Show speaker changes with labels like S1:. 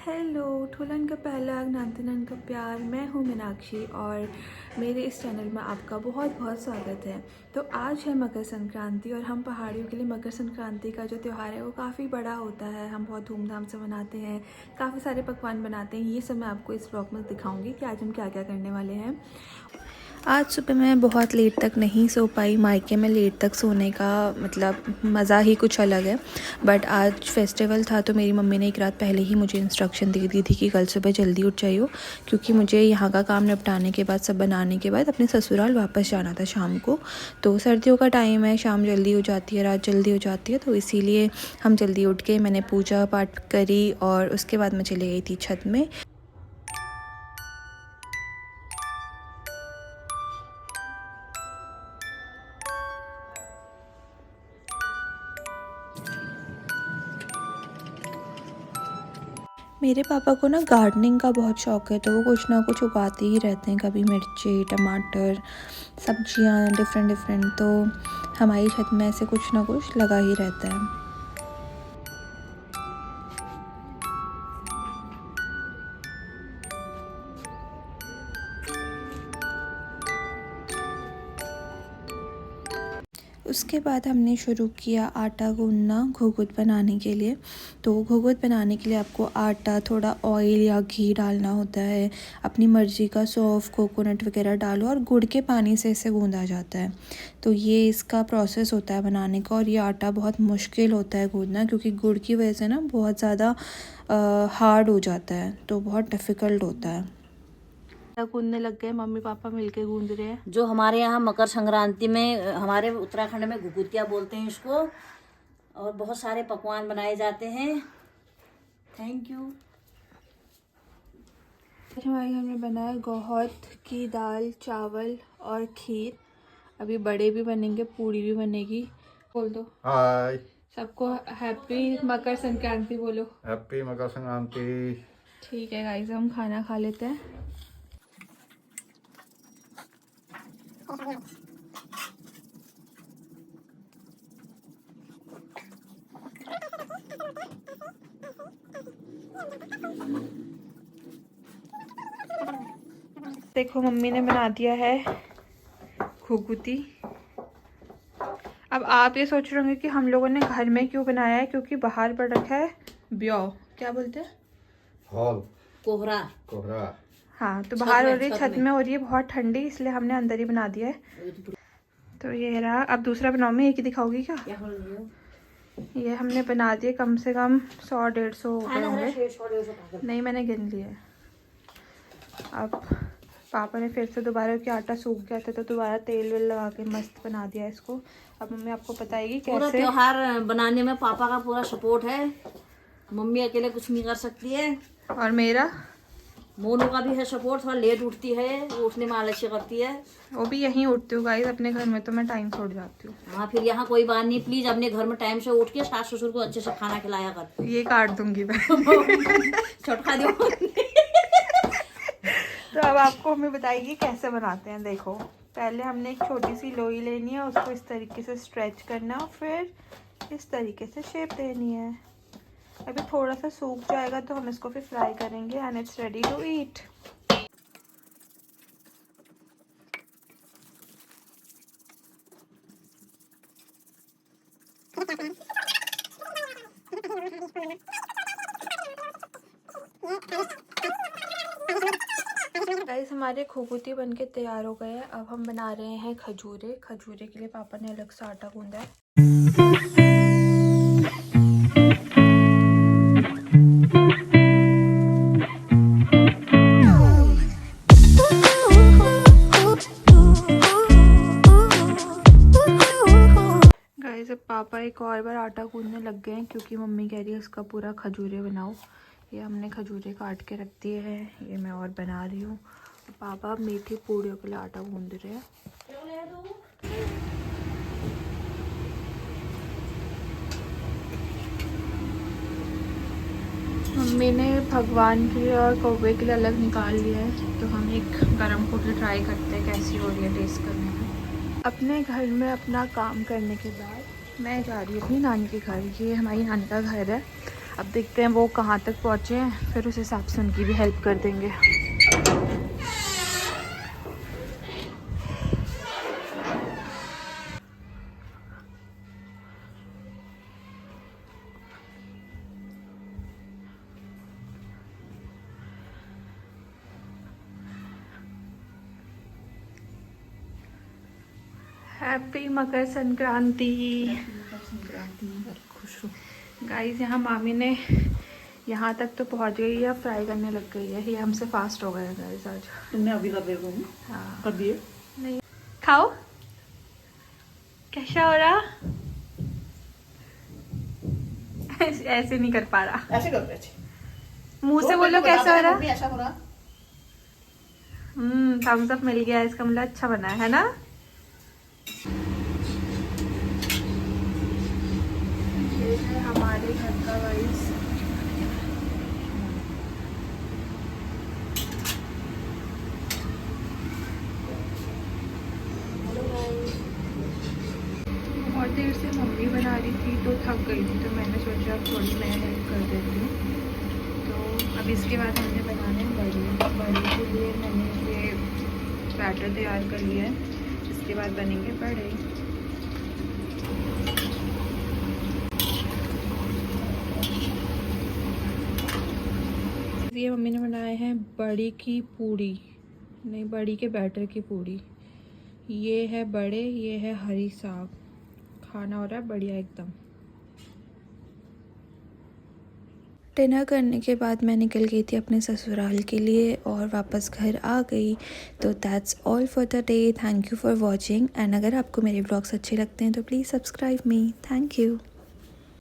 S1: Hello, ठुलन का पहला नानतनन का प्यार। मैं हूँ मीनाक्षी और मेरे इस चैनल में आपका बहुत बहुत स्वागत है। तो आज है मकर संक्रांति और हम पहाड़ियों के लिए मकर संक्रांति का जो त्यौहार है वो काफ़ी बड़ा होता है। हम बहुत धूमधाम से मनाते हैं, काफ़ी सारे पकवान बनाते हैं। ये सब मैं आपको इस ब्लॉग में दिखाऊंगी कि आज हम क्या क्या करने वाले हैं। आज सुबह मैं बहुत लेट तक नहीं सो पाई। मायके में लेट तक सोने का मतलब मज़ा ही कुछ अलग है। बट आज फेस्टिवल था तो मेरी मम्मी ने एक रात पहले ही मुझे इंस्ट्रक्शन दे दी थी कि कल सुबह जल्दी उठ जाइयो, क्योंकि मुझे यहाँ का काम निपटाने के बाद सब बनाने के बाद अपने ससुराल वापस जाना था शाम को। तो सर्दियों का टाइम है, शाम जल्दी हो जाती है, रात जल्दी हो जाती है, तो इसीलिए हम जल्दी उठ के मैंने पूजा पाठ करी और उसके बाद मैं चली गई थी छत में। मेरे पापा को ना गार्डनिंग का बहुत शौक़ है, तो वो कुछ ना कुछ उगाते ही रहते हैं। कभी मिर्ची, टमाटर, सब्जियां डिफरेंट डिफरेंट। तो हमारी छत में ऐसे कुछ ना कुछ लगा ही रहता है। उसके बाद हमने शुरू किया आटा गूंदना घुघुत बनाने के लिए। तो घुघुत बनाने के लिए आपको आटा, थोड़ा ऑयल या घी डालना होता है। अपनी मर्ज़ी का सौंफ, कोकोनट वगैरह डालो और गुड़ के पानी से इसे गूंदा जाता है। तो ये इसका प्रोसेस होता है बनाने का। और ये आटा बहुत मुश्किल होता है गूंदना, क्योंकि गुड़ की वजह से ना बहुत ज़्यादा हार्ड हो जाता है, तो बहुत डिफ़िकल्ट होता है। गूंदने लग गए, मम्मी पापा मिलके गूंद रहे हैं।
S2: जो हमारे यहाँ मकर संक्रांति में, हमारे उत्तराखंड में घुघुतिया बोलते हैं इसको, और बहुत सारे पकवान बनाए जाते हैं। Thank you.
S1: हमारे घर में बना है गौहत की दाल, चावल और खीर। अभी बड़े भी बनेंगे, पूड़ी भी बनेगी। बोल दो
S3: हाय,
S1: सबको हैप्पी मकर संक्रांति बोलो।
S3: हैप्पी मकर संक्रांति।
S1: ठीक है गाइस, हम खाना खा लेते हैं। देखो मम्मी ने बना दिया है घुघुती। अब आप ये सोच रहे होंगे कि हम लोगों ने घर में क्यों बनाया है, क्योंकि बाहर पड़ रखा है ब्यो, क्या बोलते हैं,
S3: हॉल,
S2: कोहरा।
S3: कोहरा।
S1: हाँ, तो बाहर हो रही है, छत
S2: में।
S1: में हो रही है बहुत ठंडी, इसलिए हमने अंदर ही बना दिया है। तो ये रहा। अब दूसरा बनाओ, मैं एक ही दिखाऊंगी क्या? ये हमने बना दिए, कम से कम 100-150 हो गए होंगे। नहीं, मैंने गिन लिया है। अब पापा ने फिर से दोबारा, कि आटा सूख गया था तो दोबारा तेल वेल लगा के मस्त बना दिया इसको। अब मम्मी आपको बताएगी
S2: पूरा
S1: कैसे।
S2: त्योहार बनाने में पापा का पूरा सपोर्ट है, मम्मी अकेले कुछ नहीं कर सकती है।
S1: और मेरा
S2: मोनू का भी है सपोर्ट, थोड़ा लेट उठती है, वो उठने में आलस्य करती है।
S1: वो भी यहीं उठती हूँ गाइस, अपने घर में तो मैं टाइम छोड़ जाती हूँ।
S2: हाँ, फिर यहाँ कोई बात नहीं, प्लीज अपने घर में टाइम से उठ के सास ससुर को अच्छे से खाना खिलाया कर।
S1: ये काट दूंगी मैं।
S2: छोटका दो।
S1: तो अब आपको हमें बताइए कैसे बनाते हैं। देखो, पहले हमने एक छोटी सी लोई लेनी है, उसको इस तरीके से स्ट्रेच करना है, फिर इस तरीके से शेप देनी है। अभी थोड़ा सा सूख जाएगा तो हम इसको फिर फ्राई करेंगे and it's ready to eat. Guys, हमारे घुघुती बनके तैयार हो गए हैं। अब हम बना रहे हैं खजूरे। खजूरे के लिए पापा ने अलग से आटा गूंदा है। गाइस, अब पापा एक और बार आटा गूंदने लग गए हैं, क्योंकि मम्मी कह रही है उसका पूरा खजूरे बनाओ। ये हमने खजूरे काट के रख दिए हैं, ये मैं और बना रही हूँ। पापा अब मीठी पूड़ियों के लिए आटा गूंद रहे हैं। मम्मी ने भगवान के लिए और कौवे के लिए अलग निकाल लिया है, तो हम एक गरम पूड़ी ट्राई करते हैं कैसी हो रही है टेस्ट करने में। अपने घर में अपना काम करने के बाद मैं जा रही हूँ अपनी नानी के घर। ये हमारी नानी का घर है। अब देखते हैं वो कहाँ तक पहुँचे हैं, फिर उस हिसाब से उनकी भी हेल्प कर देंगे। हैप्पी मकर संक्रांति। गाइस यहाँ मामी ने यहाँ तक तो पहुँच गई है, फ्राई करने लग गई है। ये हमसे फास्ट हो गया है गाइस आज।
S2: तुमने अभी कर दिए?
S1: हाँ
S2: कर दिए।
S1: नहीं खाओ। कैसा हो रहा? ऐसे नहीं कर पा रहा।
S2: ऐसे कर रहे थे।
S1: मुंह से बोलो कैसा हो रहा?
S2: ऐसा हो रहा।
S1: थम्स अप मिल गया, इसका मतलब अच्छा बना है ना? ये है हमारे घर का गाइस। बहुत देर से मम्मी बना रही थी तो थक गई थी, तो मैंने सोचा थोड़ी मैं हेल्प कर देती हूँ। तो अब इसके बाद हमने बनाने बड़े के लिए मैंने ये बैटर तैयार कर लिया है। इसके बाद बनेंगे बड़े। ये मम्मी ने बनाए हैं बड़ी की पूड़ी, नहीं बड़ी के बैटर की पूड़ी। ये है बड़े, ये है हरी साग। खाना हो रहा है बढ़िया एकदम। डिनर करने के बाद मैं निकल गई थी अपने ससुराल के लिए और वापस घर आ गई। तो that's all for the day. Thank you for watching and अगर आपको मेरे ब्लॉग्स अच्छे लगते हैं तो please subscribe me. Thank you.